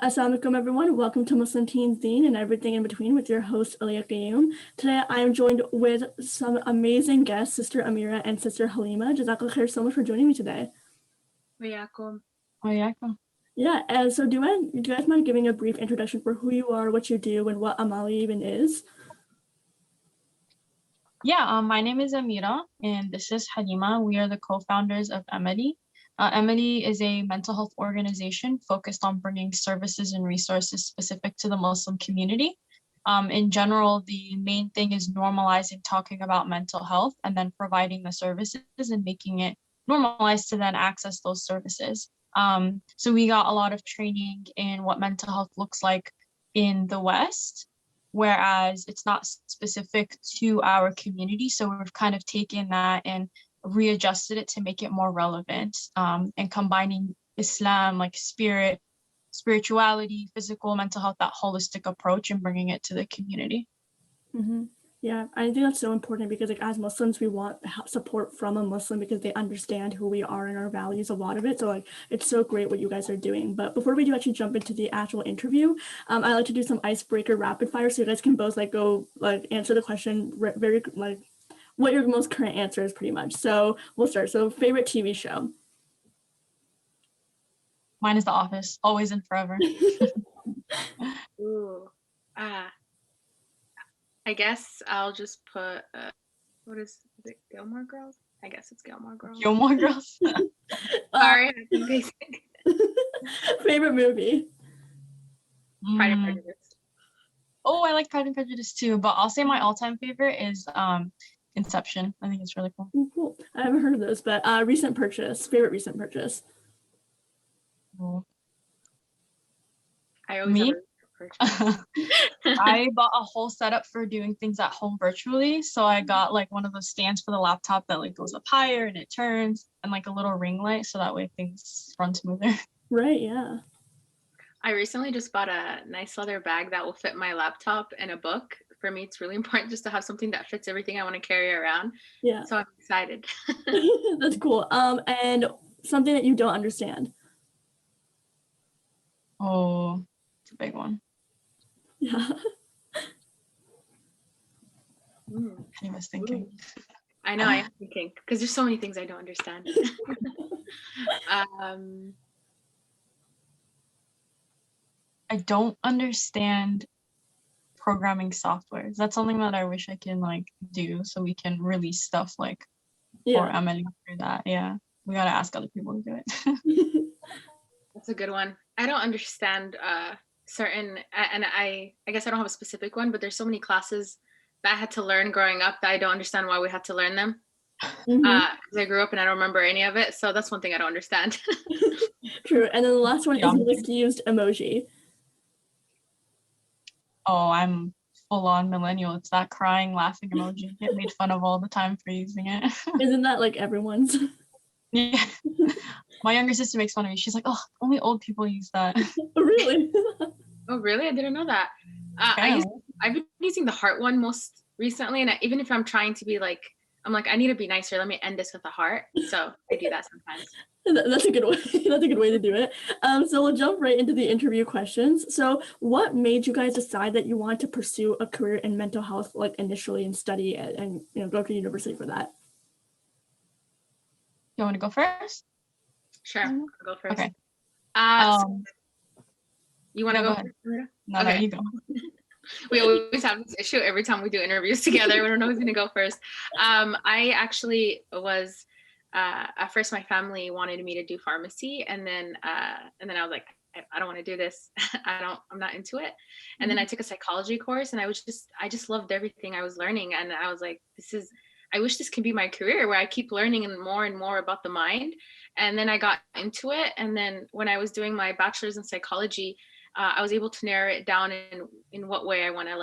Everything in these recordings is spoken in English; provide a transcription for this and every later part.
Assalamu alaikum everyone, welcome to Muslim Teens Deen and everything in between with your host Aliyah. Today I am joined with some amazing guests, Sister Amira and Sister Halima. Jazakallah khair so much for joining me today. Wayakum. Yeah, and so do you guys mind giving a brief introduction for who you are, what you do, and what Amali even is? Yeah, my name is Amira and this is Halima. We are the co-founders of Emily. Emily is a mental health organization focused on bringing services and resources specific to the Muslim community. In general, the main thing is normalizing talking about mental health and then providing the services and making it normalized to then access those services. So we got a lot of training in what mental health looks like in the West, whereas it's not specific to our community. So we've kind of taken that and readjusted it to make it more relevant, and combining Islam, like spirituality, physical, mental health, that holistic approach, and bringing it to the community. Mm-hmm. Yeah, I think that's so important because as Muslims, we want support from a Muslim because they understand who we are and our values, a lot of it. So it's so great what you guys are doing. But before we do actually jump into the actual interview, I like to do some icebreaker rapid fire so you guys can both go answer the question very what your most current answer is pretty much. So we'll start. So favorite TV show? Mine is The Office, always and forever. Ooh. I guess I'll just put, what is it, Gilmore Girls? I guess it's Gilmore Girls. Gilmore Girls. Sorry, I'm basic. Favorite movie? Pride and Prejudice. Oh, I like Pride and Prejudice too, but I'll say my all-time favorite is Inception. I think it's really cool. Cool. I haven't heard of those, but recent purchase. Favorite recent purchase? Oh. I always Me? I bought a whole setup for doing things at home virtually. So I got one of those stands for the laptop that goes up higher and it turns, and a little ring light so that way things run smoother. Right, yeah. I recently just bought a nice leather bag that will fit my laptop and a book. For me, it's really important just to have something that fits everything I want to carry around. Yeah. So I'm excited. That's cool. And something that you don't understand. Oh, it's a big one. Yeah. He was thinking. I know, I am thinking, because there's so many things I don't understand. I don't understand programming software. That's something that I wish I can do so we can release stuff for Emily through that. Yeah, we gotta ask other people to do it. That's a good one. I don't understand certain, and I guess I don't have a specific one, but there's so many classes that I had to learn growing up that I don't understand why we had to learn them. Because I grew up and I don't remember any of it, so that's one thing I don't understand. True. And then the last one is most used emoji. Oh, I'm full-on millennial. It's that crying, laughing emoji. Get made fun of all the time for using it. Isn't that everyone's? Yeah. My younger sister makes fun of me. She's like, oh, only old people use that. Oh, really? Oh, really? I didn't know that. I've been using the heart one most recently, and even if I'm trying to be I'm I need to be nicer, let me end this with a heart. So I do that sometimes. That's a good way. That's a good way to do it. So we'll jump right into the interview questions. So what made you guys decide that you wanted to pursue a career in mental health initially and study it and go to university for that? You want to go first? Sure, I'll go first. Okay. You want to go first? No, okay. No, you go. We always have this issue every time we do interviews together. We don't know who's going to go first. I actually was, at first my family wanted me to do pharmacy, and then I was like, I don't want to do this. I'm not into it. And then I took a psychology course, and I just loved everything I was learning. And I was like, I wish this could be my career where I keep learning and more about the mind. And then I got into it. And then when I was doing my bachelor's in psychology, I was able to narrow it down in what way I want to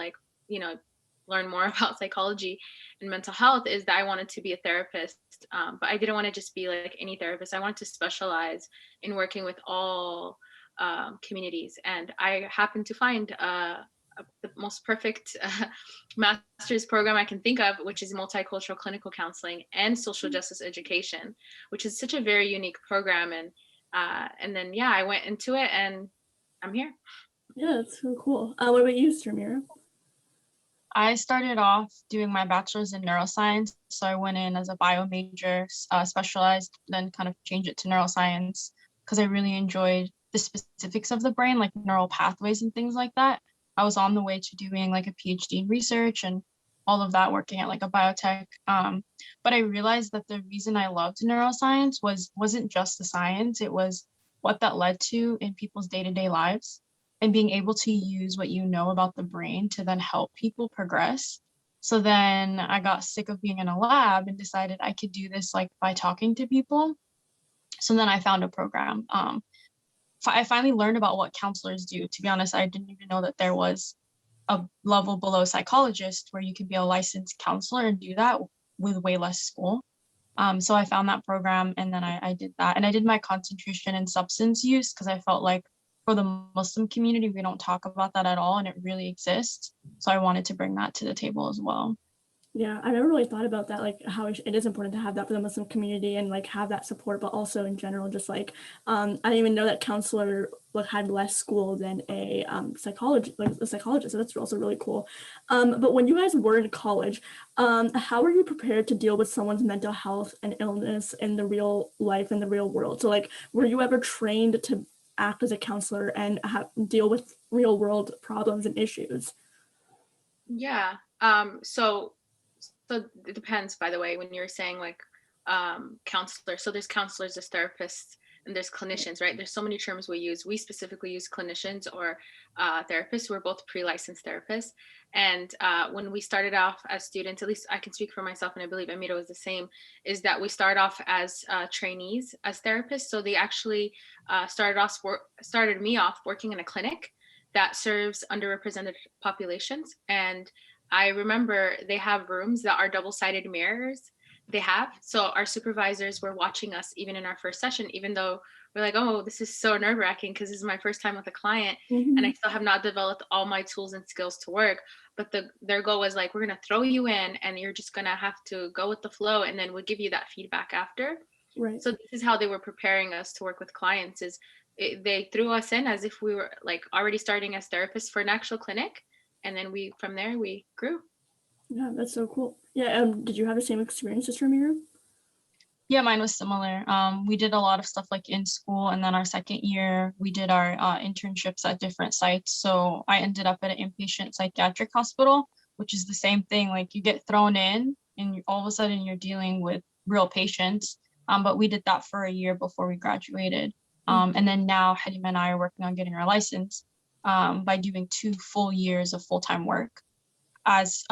learn more about psychology and mental health, is that I wanted to be a therapist. But I didn't want to just be any therapist. I wanted to specialize in working with all communities. And I happened to find the most perfect master's program I can think of, which is multicultural clinical counseling and social justice education, which is such a very unique program. And then I went into it, and I'm here. Yeah, that's so cool. What about you, Amira? I started off doing my bachelor's in neuroscience. So I went in as a bio major, specialized, then kind of changed it to neuroscience because I really enjoyed the specifics of the brain, like neural pathways and things like that. I was on the way to doing like a PhD in research and all of that, working at like a biotech. But I realized that the reason I loved neuroscience wasn't just the science, it was what that led to in people's day-to-day lives and being able to use what you know about the brain to then help people progress. So then I got sick of being in a lab and decided I could do this like by talking to people. So then I found a program. I finally learned about what counselors do. To be honest, I didn't even know that there was a level below psychologist where you can be a licensed counselor and do that with way less school. So I found that program and then I did that. And I did my concentration in substance use because I felt like for the Muslim community, we don't talk about that at all and it really exists. So I wanted to bring that to the table as well. Yeah, I never really thought about that, like how it is important to have that for the Muslim community and like have that support, but also in general, just like I didn't even know that counselor like had less school than a psychologist, like a psychologist. So that's also really cool. But when you guys were in college, how were you prepared to deal with someone's mental health and illness in the real life in the real world? So like, were you ever trained to act as a counselor and deal with real world problems and issues? Yeah. So it depends, by the way, when you're saying like counselor. So there's counselors, there's therapists, and there's clinicians, right? There's so many terms we use. We specifically use clinicians or therapists. We're both pre-licensed therapists. And when we started off as students, at least I can speak for myself, and I believe Amira was the same, is that we start off as trainees as therapists. So they actually started me off working in a clinic that serves underrepresented populations. And I remember they have rooms that are double-sided mirrors. They have. So our supervisors were watching us even in our first session, even though we're like, oh, this is so nerve-wracking because this is my first time with a client and I still have not developed all my tools and skills to work. But their goal was like, we're going to throw you in and you're just going to have to go with the flow and then we'll give you that feedback after. Right. So this is how they were preparing us to work with clients they threw us in as if we were like already starting as therapists for an actual clinic. And then from there we grew. Yeah, that's so cool. Yeah, did you have the same experience, Sister Amira? Yeah, mine was similar. We did a lot of stuff like in school, and then our second year, we did our internships at different sites. So I ended up at an inpatient psychiatric hospital, which is the same thing. Like you get thrown in, and all of a sudden you're dealing with real patients. But we did that for a year before we graduated. And then now Halima and I are working on getting our license by doing 2 full years of full-time work. As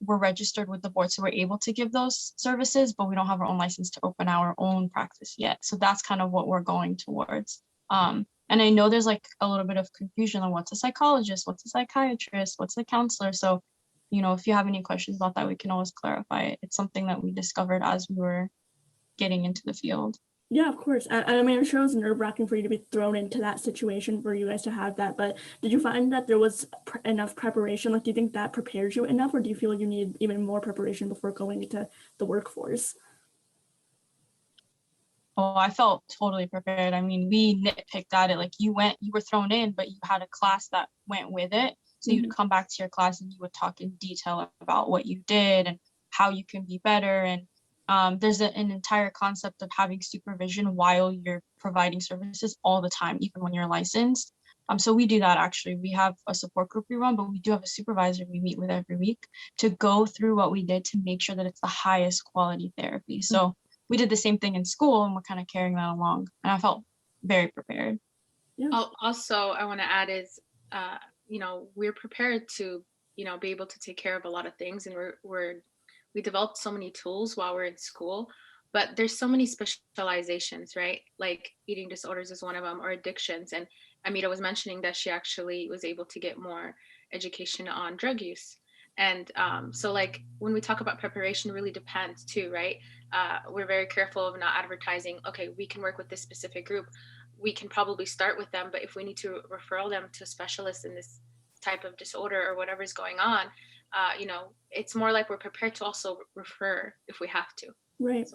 we're registered with the board, so we're able to give those services, but we don't have our own license to open our own practice yet. So that's kind of what we're going towards. And I know there's like a little bit of confusion on what's a psychologist, what's a psychiatrist, what's a counselor. So, if you have any questions about that, we can always clarify it. It's something that we discovered as we were getting into the field. Yeah, of course. And I mean, I'm sure it was nerve-wracking for you to be thrown into that situation for you guys to have that. But did you find that there was enough preparation? Like, do you think that prepares you enough, or do you feel you need even more preparation before going into the workforce? Oh, I felt totally prepared. I mean, we nitpicked at it. Like you were thrown in, but you had a class that went with it. So you'd come back to your class and you would talk in detail about what you did and how you can be better. And there's an entire concept of having supervision while you're providing services all the time, even when you're licensed. So we do that actually. We have a support group we run, but we do have a supervisor we meet with every week to go through what we did to make sure that it's the highest quality therapy. So we did the same thing in school and we're kind of carrying that along. And I felt very prepared. Yeah. Also, I want to add is, we're prepared to, be able to take care of a lot of things. And we developed so many tools while we're in school, but there's so many specializations, right? Like eating disorders is one of them, or addictions. And Amira was mentioning that she actually was able to get more education on drug use. And so like when we talk about preparation, it really depends too, right? We're very careful of not advertising, okay, we can work with this specific group. We can probably start with them, but if we need to refer them to specialists in this type of disorder or whatever's going on, it's more like we're prepared to also refer if we have to. Right.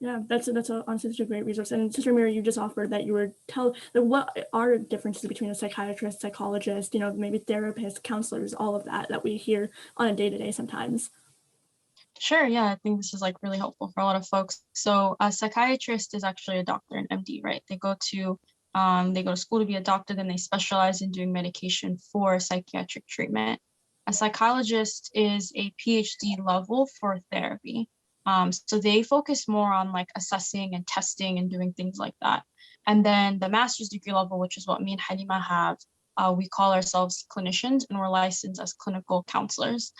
Yeah, honestly such a great resource. And Sister Amira, you just offered that you were what are differences between a psychiatrist, psychologist, maybe therapist, counselors, all of that we hear on a day-to-day sometimes. Sure, yeah, I think this is like really helpful for a lot of folks. So a psychiatrist is actually a doctor, an MD, right? They go to school to be a doctor, then they specialize in doing medication for psychiatric treatment. A psychologist is a PhD level for therapy. So they focus more on like assessing and testing and doing things like that. And then the master's degree level, which is what me and Halima have, we call ourselves clinicians and we're licensed as clinical counselors.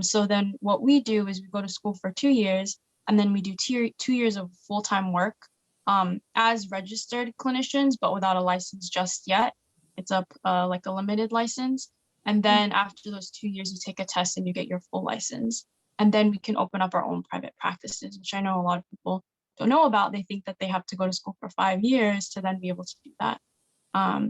So then what we do is we go to school for 2 years and then we do 2 years of full-time work as registered clinicians, but without a license just yet. It's like a limited license. And then after those 2 years, you take a test and you get your full license. And then we can open up our own private practices, which I know a lot of people don't know about. They think that they have to go to school for 5 years to then be able to do that.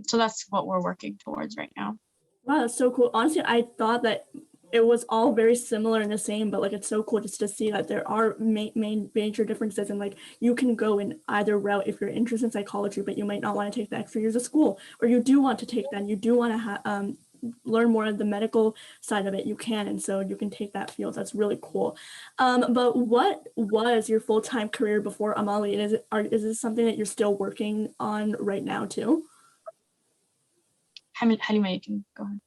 So that's what we're working towards right now. Wow, that's so cool. Honestly, I thought that it was all very similar and the same, but like it's so cool just to see that there are main major differences, and like you can go in either route if you're interested in psychology, but you might not want to take the extra years of school, or you do want to take that, and you do want to learn more of the medical side of it, you can, and so you can take that field. That's really cool. But what was your full-time career before Amali? And is this something that you're still working on right now too? Halima, you can go ahead.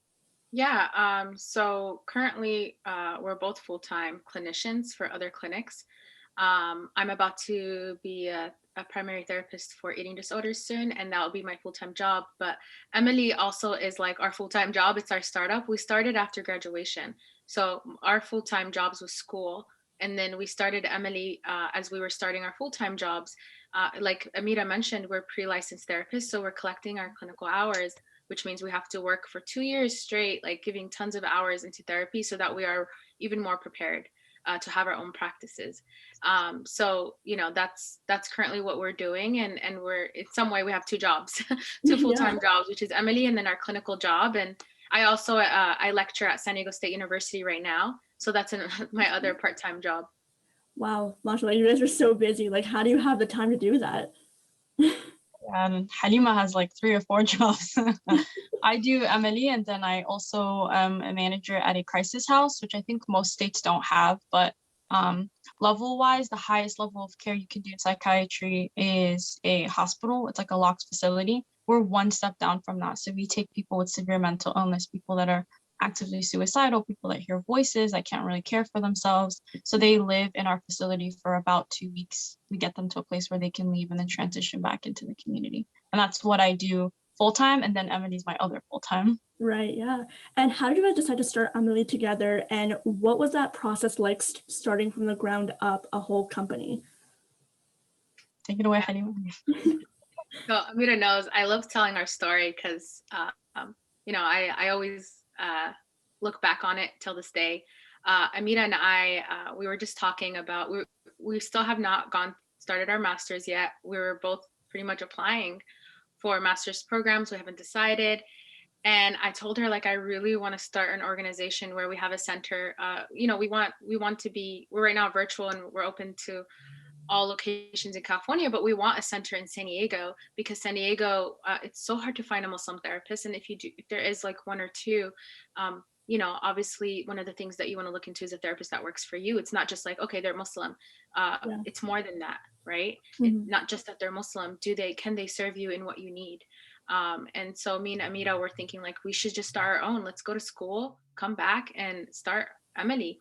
Yeah, so currently we're both full-time clinicians for other clinics. I'm about to be a primary therapist for eating disorders soon, and that will be my full-time job. But Emily also is like our full-time job. It's our startup. We started after graduation. So our full-time jobs was school. And then we started Emily as we were starting our full-time jobs. Like Amira mentioned, we're pre-licensed therapists. So we're collecting our clinical hours, which means we have to work for 2 years straight, like giving tons of hours into therapy so that we are even more prepared to have our own practices. So, that's currently what we're doing. And we're, in some way, we have 2 jobs, 2 full-time jobs, which is Emily and then our clinical job. And I also, I lecture at San Diego State University right now. So that's my other part-time job. Wow, mashallah, you guys are so busy. Like, how do you have the time to do that? And Halima has like 3 or 4 jobs. I do Emily, and then I also am a manager at a crisis house, which I think most states don't have. But level-wise, the highest level of care you can do in psychiatry is a hospital. It's like a locked facility. We're one step down from that. So we take people with severe mental illness, people that are actively suicidal, people that hear voices, that can't really care for themselves. So they live in our facility for about 2 weeks. We get them to a place where they can leave and then transition back into the community. And that's what I do full-time. And then Emily's my other full-time. Right, yeah. And how did you guys decide to start Emily together? And what was that process like starting from the ground up, a whole company? Take it away, Halima. So Amira knows I love telling our story because, I always look back on it till this day. Amira and I, we were just talking about, we still have not started our master's yet. We were both pretty much applying for master's programs. We haven't decided. And I told her, like, I really want to start an organization where we have a center. We want to be, we're right now virtual and we're open to all locations in California, but we want a center in San Diego because San Diego, it's so hard to find a Muslim therapist. And if there is like 1 or 2, obviously one of the things that you want to look into is a therapist that works for you. It's not just like, okay, they're Muslim. It's more than that, right? Mm-hmm. Not just that they're Muslim. Can they serve you in what you need? And so me and Amira were thinking, like, we should just start our own. Let's go to school, come back and start Emily.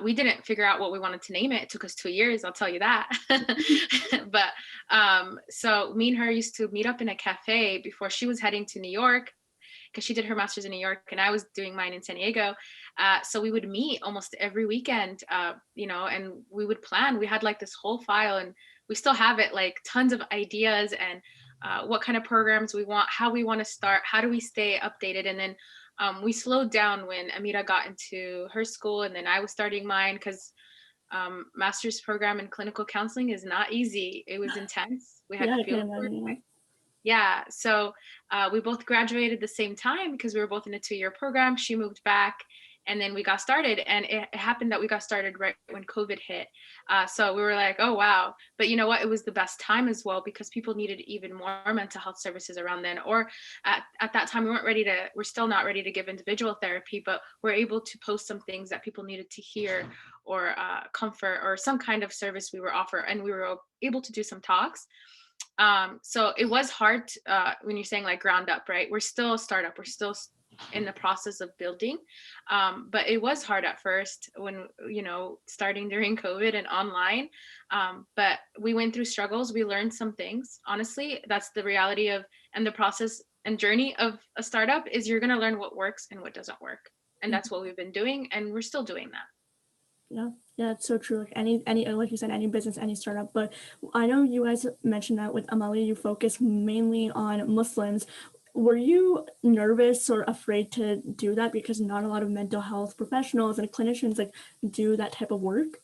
We didn't figure out what we wanted to name it. It took us 2 years, I'll tell you that. But so me and her used to meet up in a cafe before she was heading to New York, because she did her master's in New York and I was doing mine in San Diego. So we would meet almost every weekend, and we would plan. We had like this whole file, and we still have it, like tons of ideas and what kind of programs we want, how we want to start, how do we stay updated. And then we slowed down when Amira got into her school, and then I was starting mine, because master's program in clinical counseling is not easy. It was intense. We had field work. Yeah, so we both graduated the same time because we were both in a 2-year program. She moved back, And then we got started, and it happened that we got started right when COVID hit. So we were like, oh, wow. But you know what? It was the best time as well, because people needed even more mental health services around then. Or at that time, we're still not ready to give individual therapy, but we're able to post some things that people needed to hear, or comfort, or some kind of service we were offer. And we were able to do some talks. So it was hard when you're saying like ground up, right? We're still a startup. We're still in the process of building. But it was hard at first when, starting during COVID and online. But we went through struggles. We learned some things. Honestly, that's the reality of, and the process and journey of a startup, is you're going to learn what works and what doesn't work. And that's what we've been doing. And we're still doing that. Yeah, it's so true. Like any like you said, any business, any startup. But I know you guys mentioned that with Amali, you focus mainly on Muslims. Were you nervous or afraid to do that, because not a lot of mental health professionals and clinicians like do that type of work?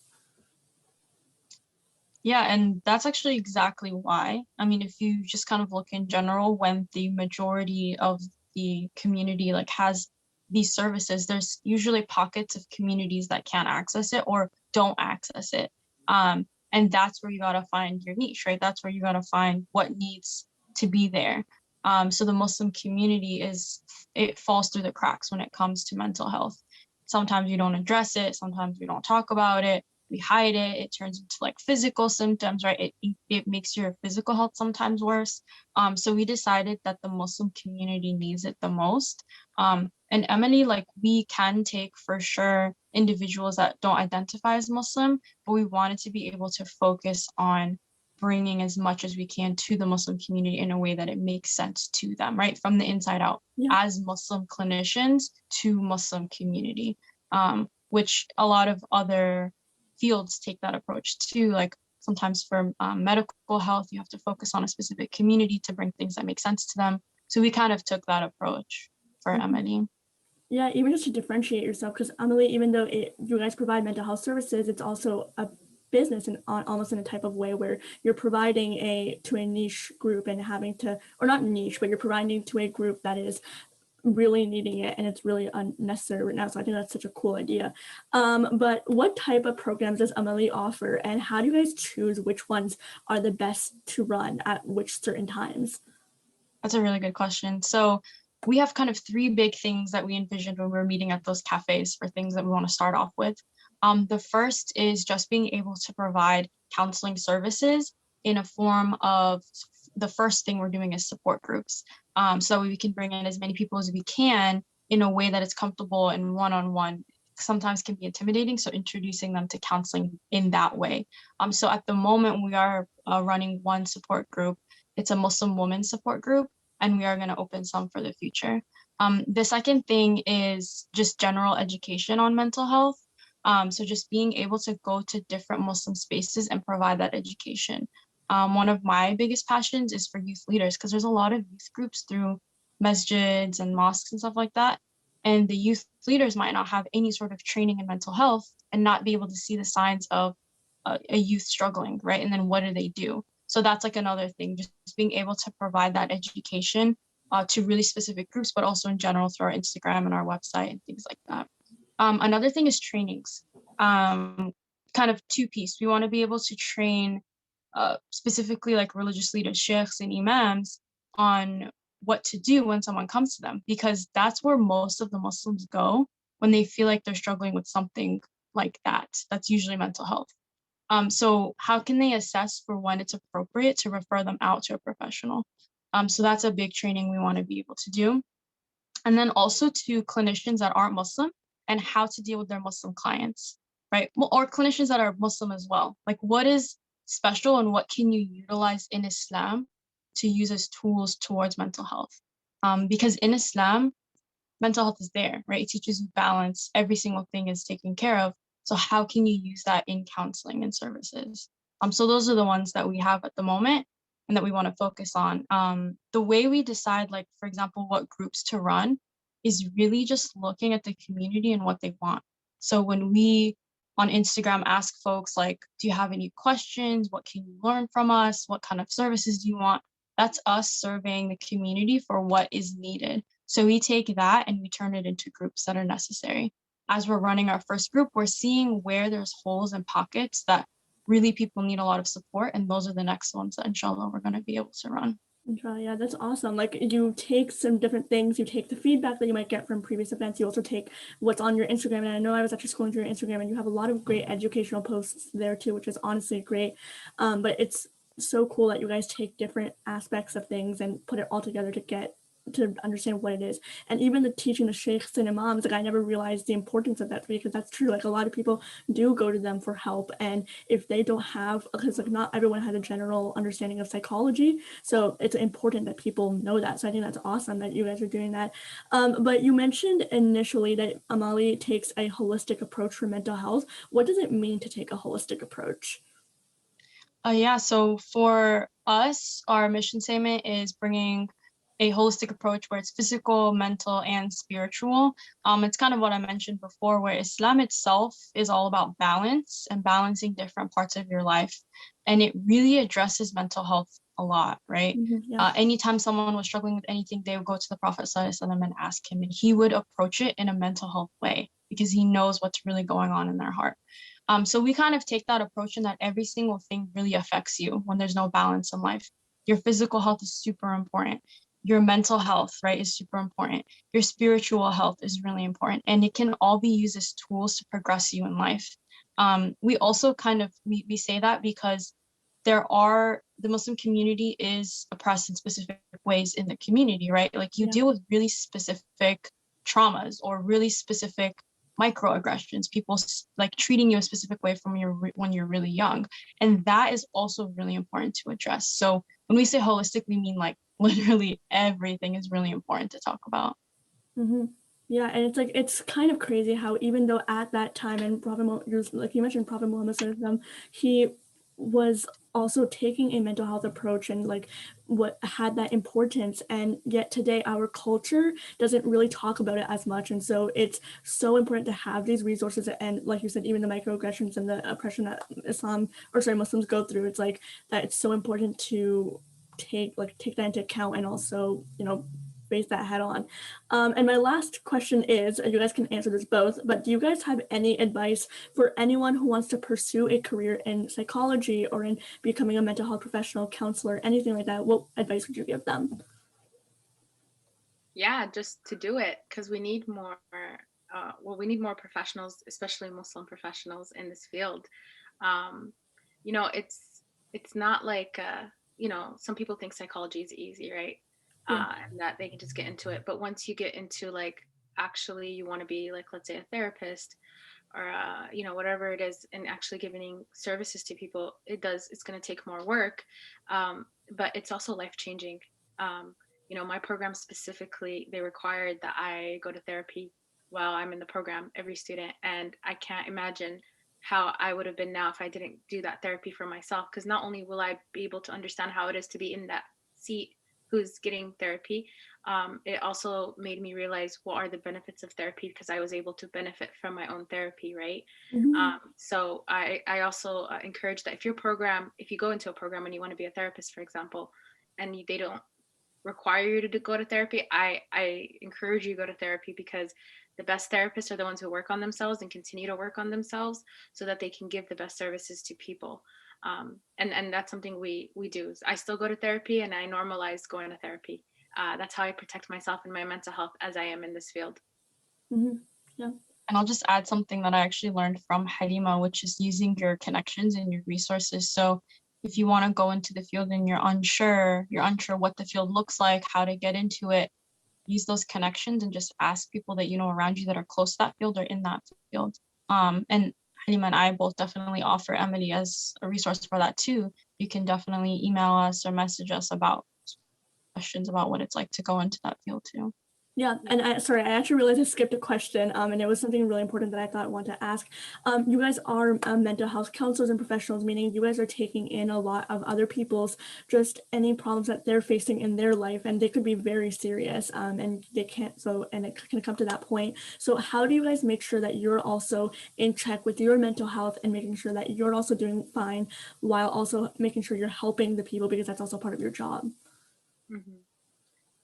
Yeah, and that's actually exactly why. I mean, if you just kind of look in general, when the majority of the community like has these services, there's usually pockets of communities that can't access it or don't access it. And that's where you gotta find your niche, right? That's where you gotta find what needs to be there. So the Muslim community it falls through the cracks when it comes to mental health. Sometimes you don't address it, sometimes we don't talk about it. We hide it, it turns into like physical symptoms, right? It makes your physical health sometimes worse. So we decided that the Muslim community needs it the most. And Emily, like we can take for sure individuals that don't identify as Muslim, but we wanted to be able to focus on bringing as much as we can to the Muslim community in a way that it makes sense to them, right? From the inside out, as Muslim clinicians to Muslim community, which a lot of other fields take that approach too. Like sometimes for medical health, you have to focus on a specific community to bring things that make sense to them. So we kind of took that approach for Emily. Yeah, even just to differentiate yourself, because Emily, even though you guys provide mental health services, it's also a business and almost in a type of way where you're providing to a niche group and having to, or not niche, but you're providing to a group that is really needing it, and it's really unnecessary right now. So I think that's such a cool idea. But what type of programs does Emily offer, and how do you guys choose which ones are the best to run at which certain times? That's a really good question. So we have kind of three big things that we envisioned when we were meeting at those cafes for things that we want to start off with. The first is just being able to provide counseling services in a form of, the first thing we're doing is support groups. So we can bring in as many people as we can in a way that it's comfortable and one-on-one. Sometimes can be intimidating, so introducing them to counseling in that way. So at the moment we are running one support group. It's a Muslim woman support group, and we are going to open some for the future. The second thing is just general education on mental health. So just being able to go to different Muslim spaces and provide that education. One of my biggest passions is for youth leaders, because there's a lot of youth groups through masjids and mosques and stuff like that. And the youth leaders might not have any sort of training in mental health and not be able to see the signs of a youth struggling, right? And then what do they do? So that's like another thing, just being able to provide that education to really specific groups, but also in general through our Instagram and our website and things like that. Another thing is trainings, kind of two-piece. We want to be able to train specifically like religious leaders, sheikhs and imams, on what to do when someone comes to them, because that's where most of the Muslims go when they feel like they're struggling with something like that. That's usually mental health. So how can they assess for when it's appropriate to refer them out to a professional? So that's a big training we want to be able to do. And then also to clinicians that aren't Muslim and how to deal with their Muslim clients, right? Or clinicians that are Muslim as well. Like what is special and what can you utilize in Islam to use as tools towards mental health? Because in Islam, mental health is there, right? It teaches you balance. Every single thing is taken care of. So how can you use that in counseling and services? So those are the ones that we have at the moment and that we want to focus on. The way we decide, like, for example, what groups to run is really just looking at the community and what they want. So when we on Instagram ask folks, like, do you have any questions? What can you learn from us? What kind of services do you want? That's us surveying the community for what is needed. So we take that and we turn it into groups that are necessary. as we're running our first group, we're seeing where there's holes and pockets that really people need a lot of support. And those are the next ones that inshallah we're going to be able to run. Yeah, that's awesome. Like you take some different things, you take the feedback that you might get from previous events, you also take what's on your Instagram. And I know I was actually scrolling through your Instagram and you have a lot of great educational posts there too, which is honestly great. But it's so cool that you guys take different aspects of things and put it all together to understand what it is. And even the teaching the sheikhs and imams, like I never realized the importance of that, because that's true. Like a lot of people do go to them for help, and if they don't have, because like not everyone has a general understanding of psychology, so it's important that people know that. So I think that's awesome that you guys are doing that. But you mentioned initially that Amali takes a holistic approach for mental health. What does it mean to take a holistic approach? Yeah, so for us, our mission statement is bringing a holistic approach where it's physical, mental, and spiritual. It's kind of what I mentioned before, where Islam itself is all about balance and balancing different parts of your life. And it really addresses mental health a lot, right? Yeah. Anytime someone was struggling with anything, they would go to the Prophet ﷺ and ask him, and he would approach it in a mental health way because he knows what's really going on in their heart. So we kind of take that approach in that every single thing really affects you when there's no balance in life. Your physical health is super important. Your mental health, right, is super important. Your spiritual health is really important. And it can all be used as tools to progress you in life. We also kind of, we say that because the Muslim community is oppressed in specific ways in the community, right? Like you deal with really specific traumas or really specific microaggressions, people like treating you a specific way from when you're really young. And that is also really important to address. So when we say holistic, we mean like literally everything is really important to talk about. Yeah, and it's like it's kind of crazy how even though at that time, and like you mentioned, Prophet Muhammad, he was also taking a mental health approach and like what had that importance, and yet today our culture doesn't really talk about it as much. And so it's so important to have these resources, and like you said, even the microaggressions and the oppression that Muslims go through, it's like that it's so important to take that into account and also face that head on. And my last question is, you guys can answer this both, but do you guys have any advice for anyone who wants to pursue a career in psychology or in becoming a mental health professional, counselor, anything like that? What advice would you give them? Yeah, just to do it, because we need more we need more professionals, especially Muslim professionals in this field. It's not like some people think psychology is easy, right? And that they can just get into it. But once you get into like actually you want to be like, let's say, a therapist or whatever it is, and actually giving services to people, it's going to take more work, but it's also life-changing. My program specifically, they required that I go to therapy while I'm in the program, every student, and I can't imagine how I would have been now if I didn't do that therapy for myself, because not only will I be able to understand how it is to be in that seat who's getting therapy, it also made me realize what are the benefits of therapy, because I was able to benefit from my own therapy, right? So I also encourage that if you go into a program and you want to be a therapist, for example, and they don't require you to go to therapy, I encourage you to go to therapy, because the best therapists are the ones who work on themselves and continue to work on themselves so that they can give the best services to people. And that's something we do. I still go to therapy, and I normalize going to therapy. That's how I protect myself and my mental health as I am in this field. Yeah. And I'll just add something that I actually learned from Halima, which is using your connections and your resources. So if you want to go into the field and you're unsure what the field looks like, how to get into it, use those connections and just ask people that you know around you that are close to that field or in that field. And Halima and I both definitely offer Emily as a resource for that too. You can definitely email us or message us about questions about what it's like to go into that field too. Yeah, and I actually realized I skipped a question, and it was something really important that I thought I wanted to ask. You guys are mental health counselors and professionals, meaning you guys are taking in a lot of other people's, just any problems that they're facing in their life, and they could be very serious, and they can't, and it can come to that point. So how do you guys make sure that you're also in check with your mental health and making sure that you're also doing fine while also making sure you're helping the people, because that's also part of your job?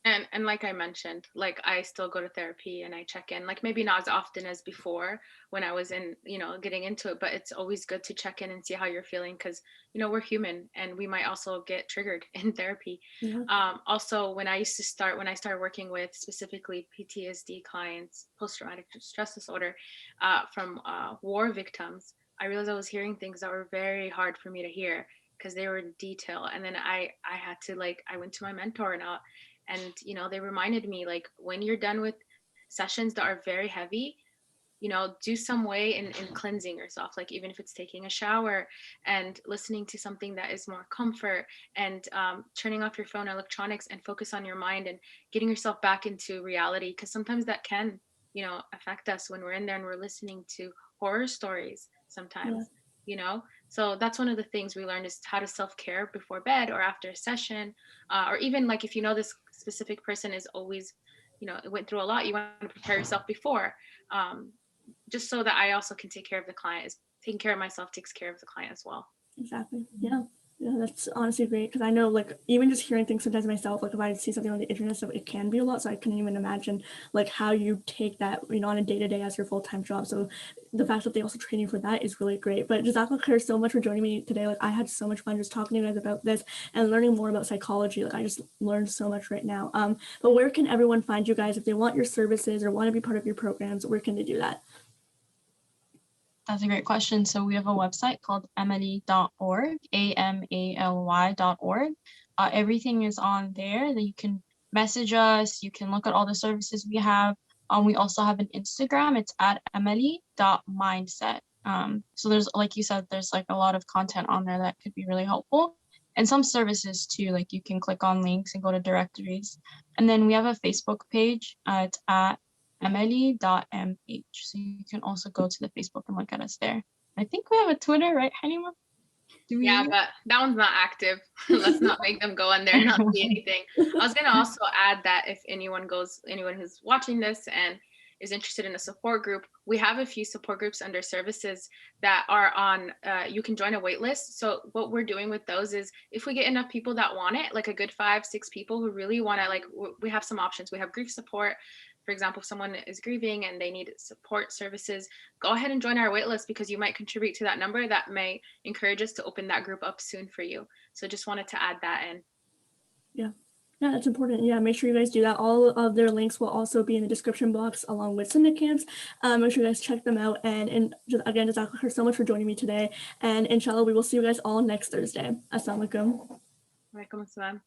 And like I mentioned, like I still go to therapy and I check in, like maybe not as often as before when I was in, getting into it, but it's always good to check in and see how you're feeling because, we're human and we might also get triggered in therapy. Yeah. Also, when I started working with specifically PTSD clients, post-traumatic stress disorder, from war victims, I realized I was hearing things that were very hard for me to hear because they were in detail. And then I had to I went to my mentor and they reminded me like when you're done with sessions that are very heavy, do some way in cleansing yourself, like even if it's taking a shower and listening to something that is more comfort and turning off your phone electronics and focus on your mind and getting yourself back into reality, because sometimes that can affect us when we're in there and we're listening to horror stories Yeah. sometimes. So that's one of the things we learned is how to self-care before bed or after a session, or even like if this specific person is always went through a lot, you want to prepare yourself before, just so that I also can take care of the client. Is taking care of myself takes care of the client as well. Exactly. Yeah. Yeah, that's honestly great because I know like even just hearing things sometimes myself, like if I see something on the internet, so it can be a lot. So I couldn't even imagine like how you take that, on a day-to-day as your full-time job. So the fact that they also train you for that is really great. But Jazakallah so much for joining me today. Like I had so much fun just talking to you guys about this and learning more about psychology. Like I just learned so much right now. But where can everyone find you guys if they want your services or want to be part of your programs? Where can they do that? That's a great question. So we have a website called amally.org, AMALY.org. Everything is on there that you can message us. You can look at all the services we have. We also have an Instagram. It's at amally.mindset. So there's, like you said, there's like a lot of content on there that could be really helpful. And some services too, like you can click on links and go to directories. And then we have a Facebook page. It's at amally.mh. So you can also go to the Facebook and look at us there. I think we have a Twitter, right, Halima? Yeah, but that one's not active. Let's not make them go on there and not see anything. I was gonna also add that if anyone who's watching this and is interested in a support group, we have a few support groups under services that are on, you can join a wait list. So what we're doing with those is if we get enough people that want it, like a good 5-6 people who really want to, we have some options. We have grief support. For example, if someone is grieving and they need support services, go ahead and join our wait list because you might contribute to that number that may encourage us to open that group up soon for you. So just wanted to add that in. Yeah. Yeah, that's important. Yeah, make sure you guys do that. All of their links will also be in the description box along with SunnahCamps. Make sure you guys check them out. And just, again, Jazakallah so much for joining me today. And inshallah, we will see you guys all next Thursday. Assalamu alaikum. Walaikum assalam.